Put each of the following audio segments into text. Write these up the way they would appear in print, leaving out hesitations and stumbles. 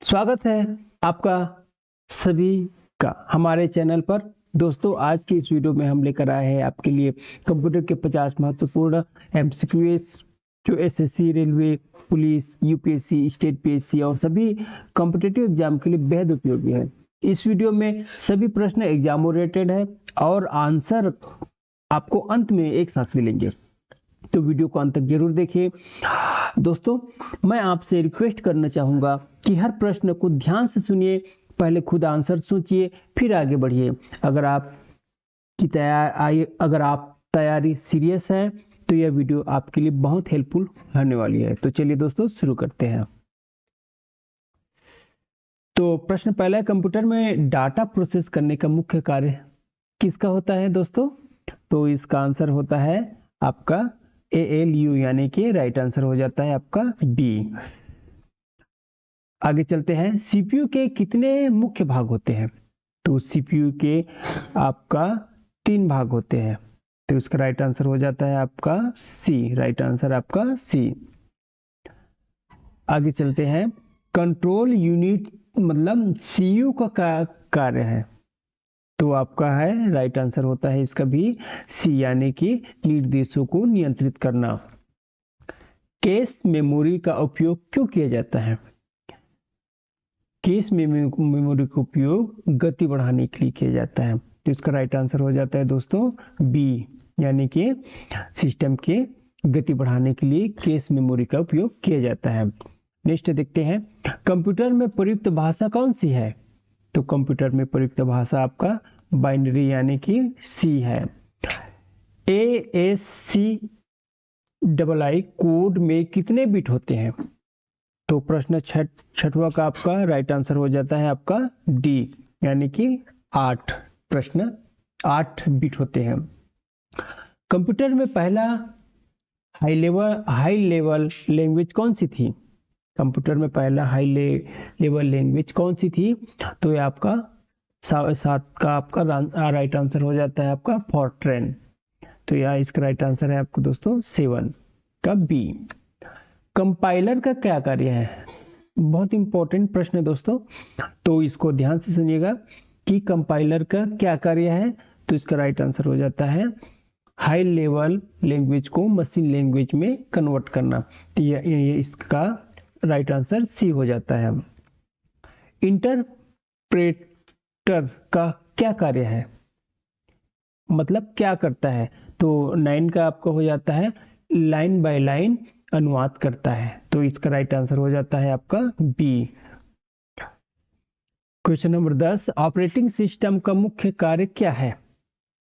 स्वागत है आपका सभी का हमारे चैनल पर। दोस्तों, आज की इस वीडियो में हम लेकर आए हैं आपके लिए कंप्यूटर के 50 महत्वपूर्ण एमसीक्यूएस जो SSC, railway, police, UPSC, state PSC और सभी कॉम्पिटिटिव एग्जाम के लिए बेहद उपयोगी है। इस वीडियो में सभी प्रश्न एग्जाम ओरिएंटेड है और आंसर आपको अंत में एक साथ मिलेंगे, तो वीडियो को अंत तक जरूर देखिए। दोस्तों, मैं आपसे रिक्वेस्ट करना चाहूंगा कि हर प्रश्न को ध्यान से सुनिए, पहले खुद आंसर सोचिए, फिर आगे बढ़िए। अगर आप तैयारी सीरियस है तो यह वीडियो आपके लिए बहुत हेल्पफुल होने वाली है। तो चलिए दोस्तों, शुरू करते हैं। तो प्रश्न पहला है, कंप्यूटर में डाटा प्रोसेस करने का मुख्य कार्य किसका होता है दोस्तों? तो इसका आंसर होता है आपका ALU, यानी कि राइट आंसर हो जाता है आपका बी। आगे चलते हैं, सीपीयू के कितने मुख्य भाग होते हैं? तो सीपीयू के आपका 3 भाग होते हैं, तो इसका राइट आंसर हो जाता है आपका सी। राइट आंसर आपका सी। आगे चलते हैं, कंट्रोल यूनिट मतलब सीयू का कार्य है, तो आपका है राइट आंसर होता है इसका भी सी, यानी कि निर्देशों को नियंत्रित करना। कैश मेमोरी का उपयोग क्यों किया जाता है? कैश मेमोरी का उपयोग गति बढ़ाने के लिए किया जाता है, तो इसका राइट आंसर हो जाता है दोस्तों बी, यानी कि सिस्टम के गति बढ़ाने के लिए कैश मेमोरी का उपयोग किया जाता है। नेक्स्ट देखते हैं, कंप्यूटर में प्रयुक्त भाषा कौन सी है? तो कंप्यूटर में प्रयुक्त भाषा आपका बाइनरी यानी कि सी है। ASCII कोड में कितने बिट होते हैं? तो प्रश्न छठवां का आपका राइट आंसर हो जाता है आपका डी, यानी कि 8। प्रश्न 8 बिट होते हैं। कंप्यूटर में पहला हाई लेवल लैंग्वेज कौन सी थी? कंप्यूटर में पहला हाई लेवल लैंग्वेज कौन सी थी? तो ये आपका 7 का आपका राइट आंसर हो जाता है आपका फॉर्ट्रेन, तो यह इसका राइट आंसर है आपको दोस्तों 7 का बी। कंपाइलर का क्या कार्य है? बहुत इंपॉर्टेंट प्रश्न है दोस्तों, तो इसको ध्यान से सुनिएगा कि कंपाइलर का क्या कार्य है। तो इसका राइट आंसर हो जाता है हाई लेवल लैंग्वेज को मशीन लैंग्वेज में कन्वर्ट करना, तो ये इसका राइट आंसर सी हो जाता है। इंटरप्रेटर का क्या कार्य है, मतलब क्या करता है? तो 9 का आपका हो जाता है लाइन बाय लाइन अनुवाद करता है, तो इसका राइट आंसर हो जाता है आपका B. Question number 10, operating system का मुख्य कार्य क्या है?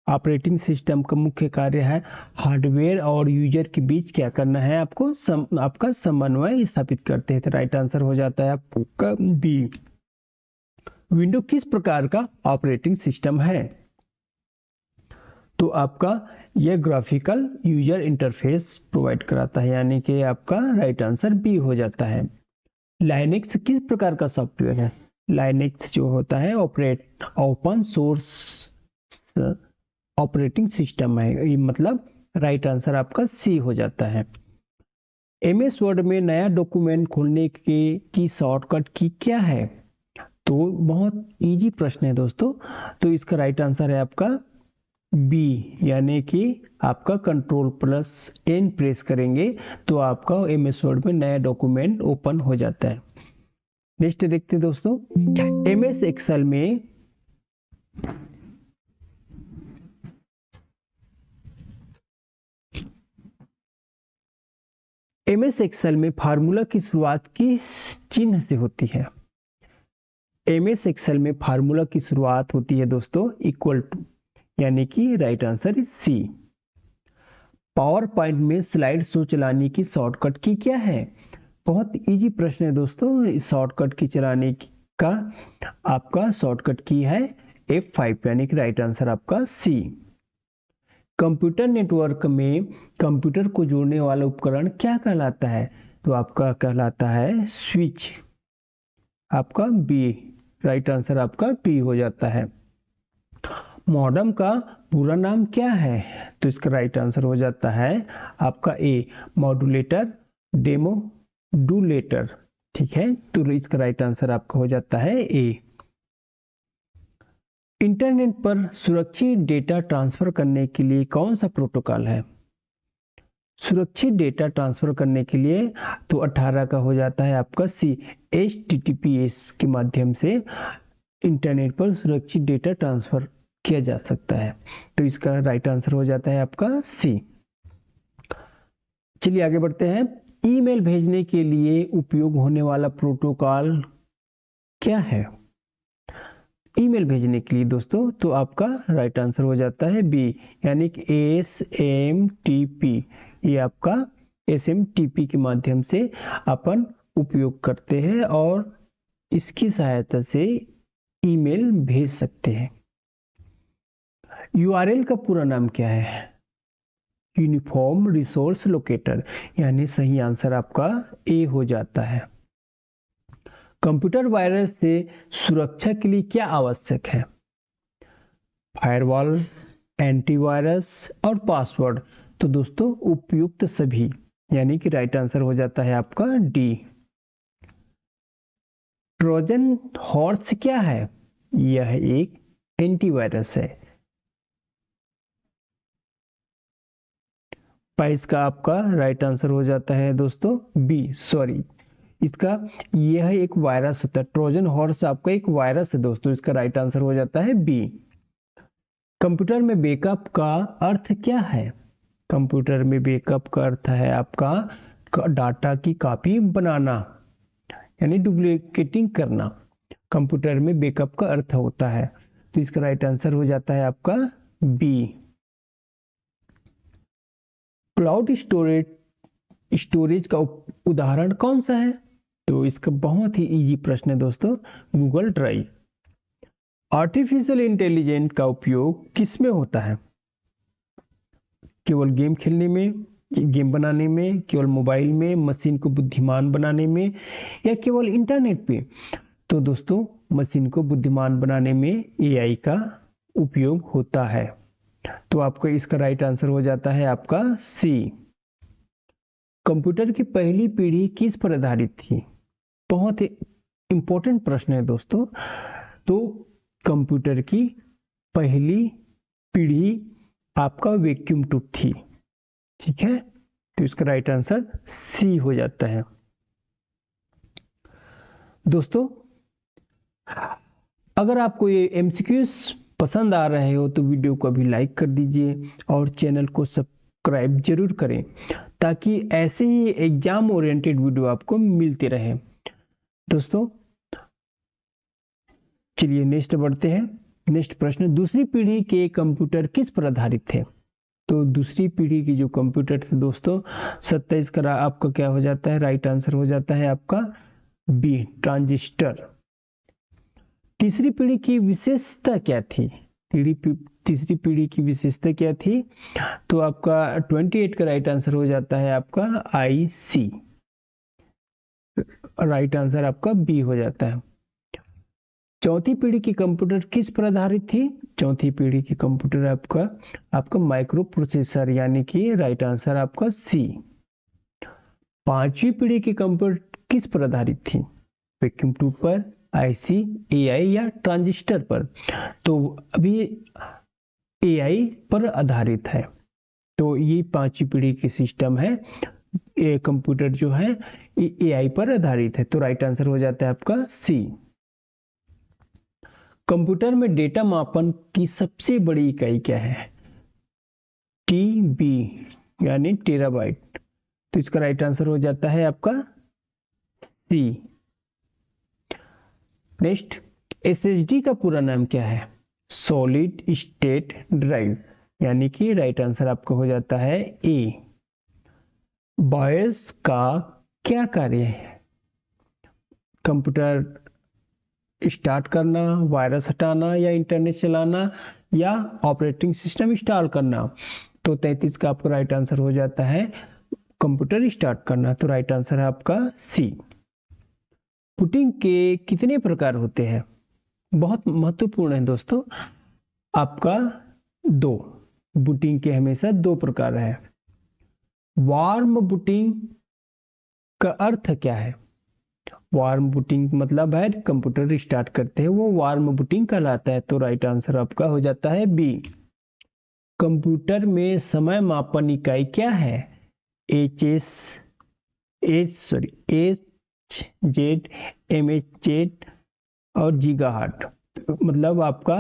ऑपरेटिंग सिस्टम का मुख्य कार्य है हार्डवेयर और यूजर के बीच क्या करना है, आपको आपका समन्वय स्थापित करते हैं, तो राइट आंसर हो जाता है आपका बी। विंडो किस प्रकार का ऑपरेटिंग सिस्टम है? तो आपका यह ग्राफिकल यूजर इंटरफेस प्रोवाइड कराता है, यानी कि आपका राइट आंसर बी हो जाता है। लाइनेक्स किस प्रकार का सॉफ्टवेयर है? लाइनेक्स जो होता है ओपन सोर्स ऑपरेटिंग सिस्टम है, मतलब राइट आंसर आपका सी हो जाता है। MS वर्ड में नया डॉक्यूमेंट खोलने की शॉर्टकट की क्या है? तो बहुत इजी प्रश्न है दोस्तों, तो इसका राइट आंसर है आपका बी, यानी कि आपका Ctrl+N प्रेस करेंगे तो आपका MS वर्ड में नया डॉक्यूमेंट ओपन हो जाता है। नेक्स्ट देखते हैं दोस्तों, MS एक्सेल में फार्मूला की शुरुआत किस चिन्ह से होती है? MS एक्सेल में फार्मूला की शुरुआत होती है दोस्तों इक्वल टू, यानी कि right answer is C. PowerPoint में स्लाइड शो चलाने की शॉर्टकट की क्या है? बहुत इजी प्रश्न है दोस्तों, इस शॉर्टकट की चलाने का आपका शॉर्टकट की है F5, यानी कि राइट आंसर आपका सी। कंप्यूटर नेटवर्क में कंप्यूटर को जोड़ने वाला उपकरण क्या कहलाता है? तो आपका कहलाता है स्विच, आपका बी। राइट आंसर आपका बी हो जाता है। मॉडेम का पूरा नाम क्या है? तो इसका राइट आंसर हो जाता है आपका ए, मॉड्यूलेटर डेमोडुलेटर। ठीक है, तो इसका राइट आंसर आपका हो जाता है ए। इंटरनेट पर सुरक्षित डेटा ट्रांसफर करने के लिए कौन सा प्रोटोकॉल है? सुरक्षित डेटा ट्रांसफर करने के लिए तो 18 का हो जाता है आपका सी, HTTPS के माध्यम से इंटरनेट पर सुरक्षित डेटा ट्रांसफर किया जा सकता है। तो इसका राइट आंसर हो जाता है आपका सी। चलिए आगे बढ़ते हैं। ईमेल भेजने के लिए उपयोग होने वाला प्रोटोकॉल क्या है? ईमेल भेजने के लिए दोस्तों तो आपका राइट आंसर हो जाता है बी, यानी कि SMTP। ये आपका SMTP के माध्यम से अपन उपयोग करते हैं और इसकी सहायता से ईमेल भेज सकते हैं। URL का पूरा नाम क्या है? यूनिफॉर्म रिसोर्स लोकेटर, यानी सही आंसर आपका ए हो जाता है। कंप्यूटर वायरस से सुरक्षा के लिए क्या आवश्यक है? फायरवॉल, एंटीवायरस और पासवर्ड। तो दोस्तों उपयुक्त सभी, यानी कि राइट आंसर हो जाता है आपका डी। ट्रोजन हॉर्स क्या है? यह एक एंटीवायरस है। 22 का आपका राइट आंसर हो जाता है दोस्तों बी, सॉरी इसका, यह एक वायरस होता है। ट्रोजन हॉर्स आपका एक वायरस है दोस्तों, इसका राइट आंसर हो जाता है बी। कंप्यूटर में बैकअप का अर्थ क्या है? कंप्यूटर में बैकअप का अर्थ है आपका डाटा की कॉपी बनाना, यानी डुप्लीकेटिंग करना। कंप्यूटर में बैकअप का अर्थ होता है, तो इसका राइट आंसर हो जाता है आपका बी। क्लाउड स्टोरेज का उदाहरण कौन सा है? तो इसका बहुत ही इजी प्रश्न है दोस्तों, गूगल ड्राइव। आर्टिफिशियल इंटेलिजेंस का उपयोग किस में होता है? केवल गेम खेलने में, गेम बनाने में, केवल मोबाइल में, मशीन को बुद्धिमान बनाने में, या केवल इंटरनेट पे? तो दोस्तों मशीन को बुद्धिमान बनाने में AI का उपयोग होता है। तो आपको इसका राइट आंसर हो जाता है आपका सी। कंप्यूटर की पहली पीढ़ी किस पर आधारित थी? बहुत ही इंपॉर्टेंट प्रश्न है दोस्तों। तो कंप्यूटर की पहली पीढ़ी आपका वैक्यूम ट्यूब थी, ठीक है, तो इसका राइट आंसर सी हो जाता है। दोस्तों अगर आपको ये MCQs पसंद आ रहे हो तो वीडियो को अभी लाइक कर दीजिए और चैनल को सब्सक्राइब जरूर करें, ताकि ऐसे ही एग्जाम ओरिएंटेड वीडियो आपको मिलते रहे। दोस्तों चलिए नेक्स्ट बढ़ते हैं। नेक्स्ट प्रश्न, दूसरी पीढ़ी के कंप्यूटर किस पर आधारित थे? तो दूसरी पीढ़ी की जो कंप्यूटर थे दोस्तों, 27 का आपका क्या हो जाता है? राइट आंसर हो जाता है आपका बी, ट्रांजिस्टर। तीसरी पीढ़ी की विशेषता क्या थी? तीसरी पीढ़ी की विशेषता क्या थी? तो आपका 28 का राइट आंसर हो जाता है आपका IC। राइट आंसर आपका बी हो जाता है। चौथी पीढ़ी की कंप्यूटर किस पर आधारित थी? चौथी पीढ़ी की कंप्यूटर आपका माइक्रो प्रोसेसर, यानी कि राइट आंसर आपका सी। पांचवी पीढ़ी की कंप्यूटर किस पर आधारित थी? वैक्यूम ट्यूब पर, IC, AI या ट्रांजिस्टर पर? तो अभी AI पर आधारित है। तो ये पांचवी पीढ़ी की सिस्टम है, ये कंप्यूटर जो है ये AI पर आधारित है। तो राइट आंसर हो जाता है आपका सी। कंप्यूटर में डेटा मापन की सबसे बड़ी इकाई क्या है? TB, यानी टेराबाइट। तो इसका राइट आंसर हो जाता है आपका सी। नेक्स्ट, SSD का पूरा नाम क्या है? सॉलिड स्टेट ड्राइव, यानी कि राइट आंसर आपका हो जाता है ए। BIOS का क्या कार्य है? कंप्यूटर स्टार्ट करना, वायरस हटाना, या इंटरनेट चलाना, या ऑपरेटिंग सिस्टम इंस्टॉल करना? तो 33 का आपका राइट आंसर हो जाता है कंप्यूटर स्टार्ट करना। तो राइट आंसर है आपका सी। पुटिंग के कितने प्रकार होते हैं? बहुत महत्वपूर्ण है दोस्तों, आपका दो। बूटिंग के हमेशा दो प्रकार है। वार्म बूटिंग का अर्थ क्या है? वार्म बूटिंग मतलब है कंप्यूटर रिस्टार्ट करते हैं, वो वार्म बूटिंग कहलाता है। तो राइट आंसर आपका हो जाता है बी। कंप्यूटर में समय मापन इकाई क्या है? एच एमएच और गीगाहर्ट्ज, मतलब आपका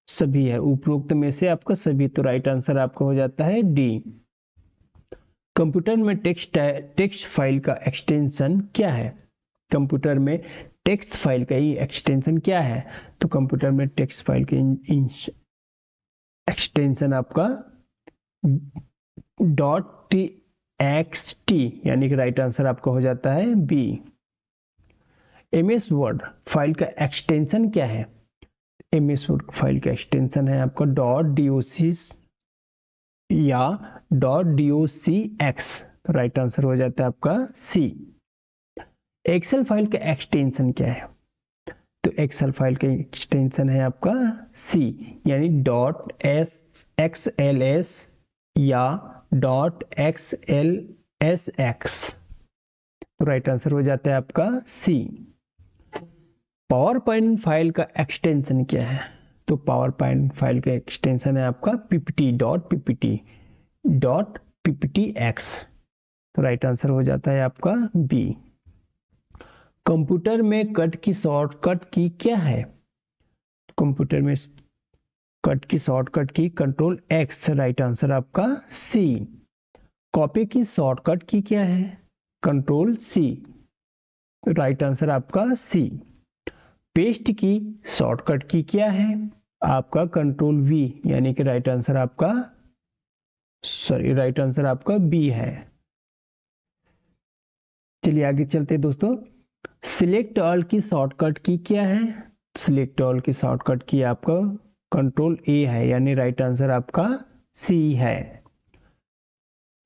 सभी है, उपरोक्त में से आपका सभी। तो राइट आंसर आपका हो जाता है डी। कंप्यूटर में टेक्स्ट फाइल का एक्सटेंशन क्या है? कंप्यूटर में टेक्स्ट फाइल का ही एक्सटेंशन क्या है? तो कंप्यूटर में टेक्स्ट फाइल के एक्सटेंशन आपका .txt, यानी कि राइट आंसर आपका हो जाता है बी। एमएस वर्ड फाइल का एक्सटेंशन क्या है? एमएस वर्ड फाइल का एक्सटेंशन है आपका .doc या .docx। राइट आंसर हो जाता है आपका सी। एक्सेल फाइल का एक्सटेंशन क्या है? तो एक्सेल फाइल का एक्सटेंशन है आपका सी, यानी .xls या .xlsx। तो राइट आंसर हो जाता है आपका सी। पावर पॉइंट फाइल का एक्सटेंशन क्या है? तो पावर पॉइंट फाइल का एक्सटेंशन है आपका ppt.pptx। तो राइट आंसर हो जाता है आपका बी। कंप्यूटर में कट की शॉर्टकट की क्या है? कंप्यूटर में कट की शॉर्टकट की कंट्रोल एक्स। राइट आंसर आपका सी। कॉपी की शॉर्टकट की क्या है? Control C. राइट आंसर आपका सी। पेस्ट की शॉर्टकट की क्या है? आपका कंट्रोल वी, यानी कि राइट आंसर आपका बी है। चलिए आगे चलते दोस्तों। सिलेक्ट ऑल की शॉर्टकट की क्या है? सिलेक्ट ऑल की शॉर्टकट की आपका कंट्रोल ए है, यानी राइट आंसर आपका सी है।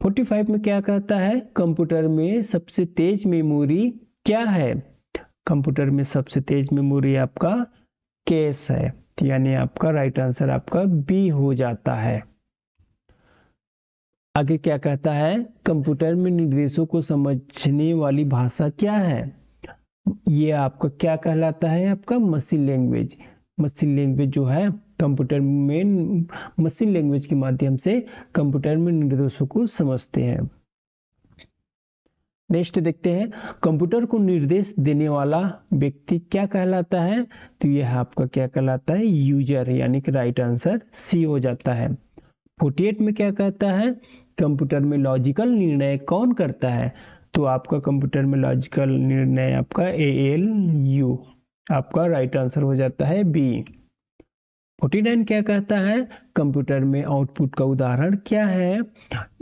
45 में क्या कहता है? कंप्यूटर में सबसे तेज मेमोरी क्या है? कंप्यूटर में सबसे तेज मेमोरी आपका कैश है, यानी आपका राइट आंसर आपका बी हो जाता है। आगे क्या कहता है? कंप्यूटर में निर्देशों को समझने वाली भाषा क्या है? ये आपका क्या कहलाता है? आपका मशीन लैंग्वेज। मशीन लैंग्वेज जो है कंप्यूटर में, मशीन लैंग्वेज के माध्यम से कंप्यूटर में निर्देशों को समझते हैं। नेक्स्ट देखते हैं, कंप्यूटर को निर्देश देने वाला व्यक्ति क्या कहलाता है? तो यह आपका क्या कहलाता है? यूजर, यानी कि राइट आंसर सी हो जाता है। 48 में क्या कहता है? कंप्यूटर में लॉजिकल निर्णय कौन करता है? तो आपका कंप्यूटर में लॉजिकल निर्णय आपका ALU, आपका राइट आंसर हो जाता है बी। 49 क्या कहता है? कंप्यूटर में आउटपुट का उदाहरण क्या है?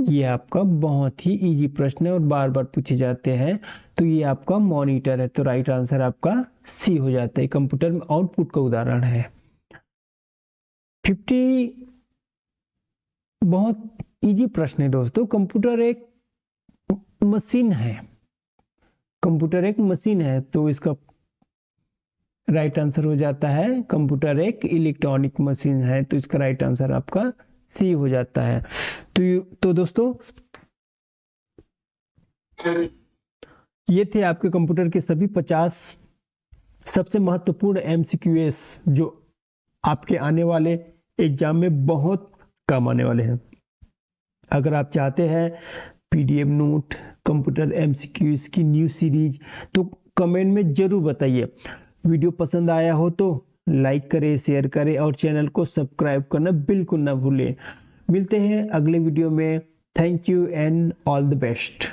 ये आपका बहुत ही इजी प्रश्न है और बार बार पूछे जाते हैं। तो ये आपका मॉनिटर है, तो राइट आंसर आपका सी हो जाता है, कंप्यूटर में आउटपुट का उदाहरण है। 50 बहुत इजी प्रश्न है दोस्तों। कंप्यूटर एक मशीन है, कंप्यूटर एक मशीन है, तो इसका राइट आंसर हो जाता है कंप्यूटर एक इलेक्ट्रॉनिक मशीन है, तो इसका राइट आंसर आपका सी हो जाता है। तो दोस्तों ये थे आपके कंप्यूटर के सभी 50 सबसे महत्वपूर्ण MCQs जो आपके आने वाले एग्जाम में बहुत काम आने वाले हैं। अगर आप चाहते हैं PDF नोट कंप्यूटर MCQs की न्यू सीरीज, तो कमेंट में जरूर बताइए। वीडियो पसंद आया हो तो लाइक करें, शेयर करें और चैनल को सब्सक्राइब करना बिल्कुल ना भूलें। मिलते हैं अगले वीडियो में। Thank you and all the best.